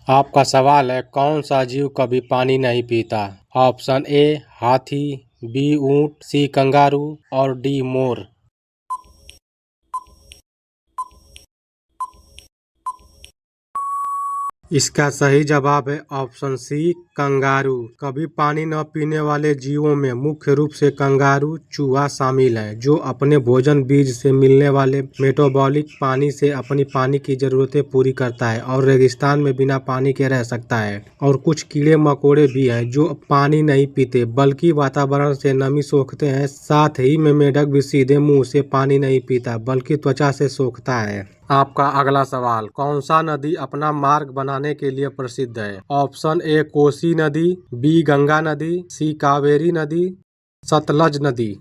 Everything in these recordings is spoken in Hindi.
आपका सवाल है कौन सा जीव कभी पानी नहीं पीता। ऑप्शन ए हाथी, बी ऊंट, सी कंगारू और डी मोर। इसका सही जवाब है ऑप्शन सी कंगारू। कभी पानी न पीने वाले जीवों में मुख्य रूप से कंगारू, चूहा शामिल है, जो अपने भोजन बीज से मिलने वाले मेटाबॉलिक पानी से अपनी पानी की जरूरतें पूरी करता है और रेगिस्तान में बिना पानी के रह सकता है। और कुछ कीड़े मकोड़े भी हैं जो पानी नहीं पीते बल्कि वातावरण से नमी सोखते हैं। साथ ही में मेढक भी सीधे मुंह से पानी नहीं पीता बल्कि त्वचा से सोखता है। आपका अगला सवाल, कौन सा नदी अपना मार्ग बनाने के लिए प्रसिद्ध है। ऑप्शन ए कोसी नदी, बी गंगा नदी, सी कावेरी नदी, सतलज नदी।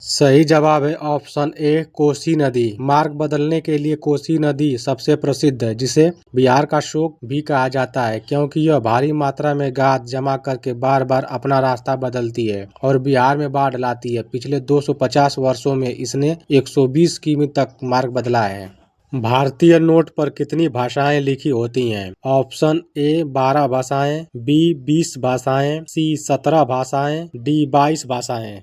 सही जवाब है ऑप्शन ए कोसी नदी। मार्ग बदलने के लिए कोसी नदी सबसे प्रसिद्ध है, जिसे बिहार का शोक भी कहा जाता है क्योंकि यह भारी मात्रा में गाद जमा करके बार बार अपना रास्ता बदलती है और बिहार में बाढ़ लाती है। पिछले 250 वर्षों में इसने 120 किमी तक मार्ग बदला है। भारतीय नोट पर कितनी भाषाएं लिखी होती हैं। ऑप्शन ए 12 भाषाएं, बी 20 भाषाएं, सी 17 भाषाएं, डी 22 भाषाएं।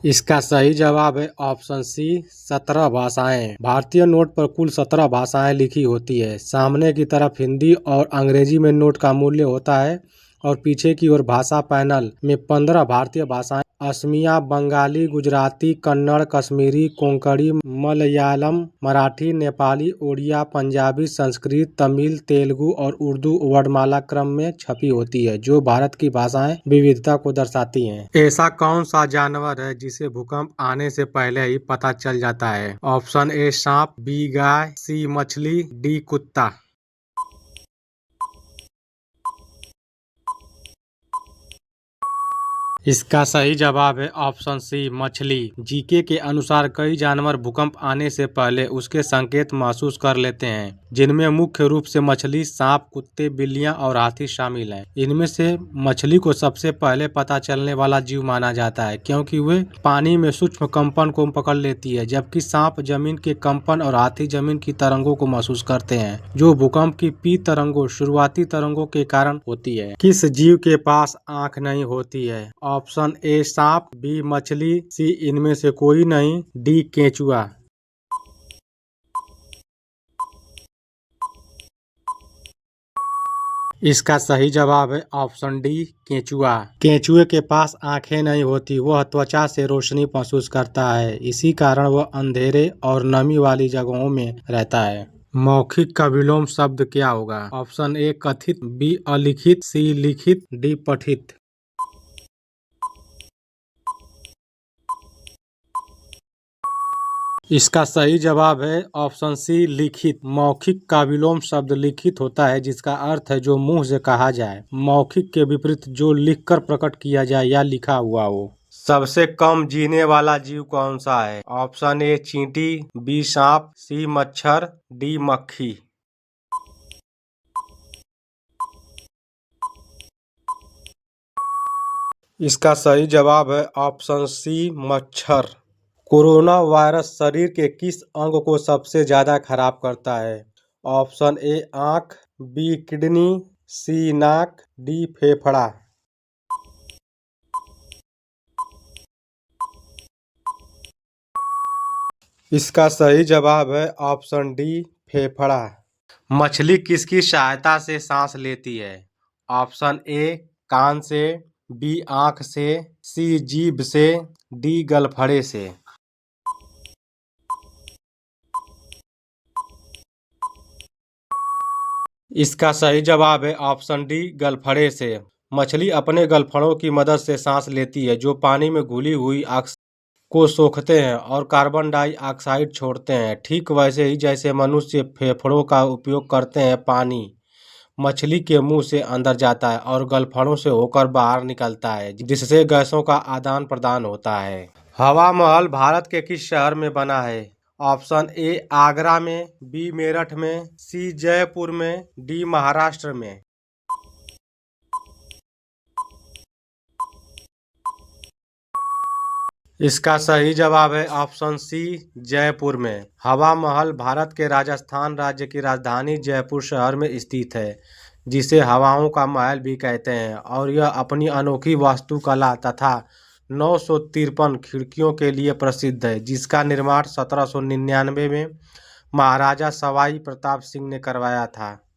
इसका सही जवाब है ऑप्शन सी 17 भाषाएं। भारतीय नोट पर कुल 17 भाषाएं लिखी होती है। सामने की तरफ हिंदी और अंग्रेजी में नोट का मूल्य होता है और पीछे की ओर भाषा पैनल में 15 भारतीय भाषाएं असमिया, बंगाली, गुजराती, कन्नड़, कश्मीरी, कोंकणी, मलयालम, मराठी, नेपाली, उड़िया, पंजाबी, संस्कृत, तमिल, तेलुगु और उर्दू वर्णमाला क्रम में छपी होती है, जो भारत की भाषाएं विविधता को दर्शाती हैं। ऐसा कौन सा जानवर है जिसे भूकंप आने से पहले ही पता चल जाता है। ऑप्शन ए सांप, बी गाय, सी मछली, डी कुत्ता। इसका सही जवाब है ऑप्शन सी मछली। जीके के अनुसार कई जानवर भूकंप आने से पहले उसके संकेत महसूस कर लेते हैं, जिनमें मुख्य रूप से मछली, सांप, कुत्ते, बिल्लियां और हाथी शामिल हैं। इनमें से मछली को सबसे पहले पता चलने वाला जीव माना जाता है क्योंकि वे पानी में सूक्ष्म कंपन को पकड़ लेती है, जबकि सांप जमीन के कंपन और हाथी जमीन की तरंगों को महसूस करते हैं, जो भूकंप की पी तरंगों, शुरुआती तरंगों के कारण होती है। किस जीव के पास आंख नहीं होती है। ऑप्शन ए सांप, बी मछली, सी इनमें से कोई नहीं, डी केंचुआ। इसका सही जवाब है ऑप्शन डी केंचुआ। केंचुए के पास आंखें नहीं होती, वह त्वचा से रोशनी महसूस करता है, इसी कारण वह अंधेरे और नमी वाली जगहों में रहता है। मौखिक का विलोम शब्द क्या होगा। ऑप्शन ए कथित, बी अलिखित, सी लिखित, डी पठित। इसका सही जवाब है ऑप्शन सी लिखित। मौखिक का विलोम शब्द लिखित होता है, जिसका अर्थ है जो मुंह से कहा जाए। मौखिक के विपरीत जो लिखकर प्रकट किया जाए या लिखा हुआ हो। सबसे कम जीने वाला जीव कौन सा है। ऑप्शन ए चींटी, बी सांप, सी मच्छर, डी मक्खी। इसका सही जवाब है ऑप्शन सी मच्छर। कोरोना वायरस शरीर के किस अंग को सबसे ज्यादा खराब करता है। ऑप्शन ए आंख, बी किडनी, सी नाक, डी फेफड़ा। इसका सही जवाब है ऑप्शन डी फेफड़ा। मछली किसकी सहायता से सांस लेती है। ऑप्शन ए कान से, बी आंख से, सी जीभ से, डी गलफड़े से। इसका सही जवाब है ऑप्शन डी गलफड़े से। मछली अपने गलफड़ों की मदद से सांस लेती है, जो पानी में घुली हुई ऑक्सीजन को सोखते हैं और कार्बन डाइऑक्साइड छोड़ते हैं। ठीक वैसे ही जैसे मनुष्य फेफड़ों का उपयोग करते हैं, पानी मछली के मुंह से अंदर जाता है और गलफड़ों से होकर बाहर निकलता है, जिससे गैसों का आदान प्रदान होता है। हवा महल भारत के किस शहर में बना है। ऑप्शन ए आगरा में, बी मेरठ में, सी जयपुर में, डी महाराष्ट्र में। इसका सही जवाब है ऑप्शन सी, जयपुर में। हवा महल भारत के राजस्थान राज्य की राजधानी जयपुर शहर में स्थित है, जिसे हवाओं का महल भी कहते हैं, और यह अपनी अनोखी वास्तुकला तथा 953 खिड़कियों के लिए प्रसिद्ध है, जिसका निर्माण 1799 में महाराजा सवाई प्रताप सिंह ने करवाया था।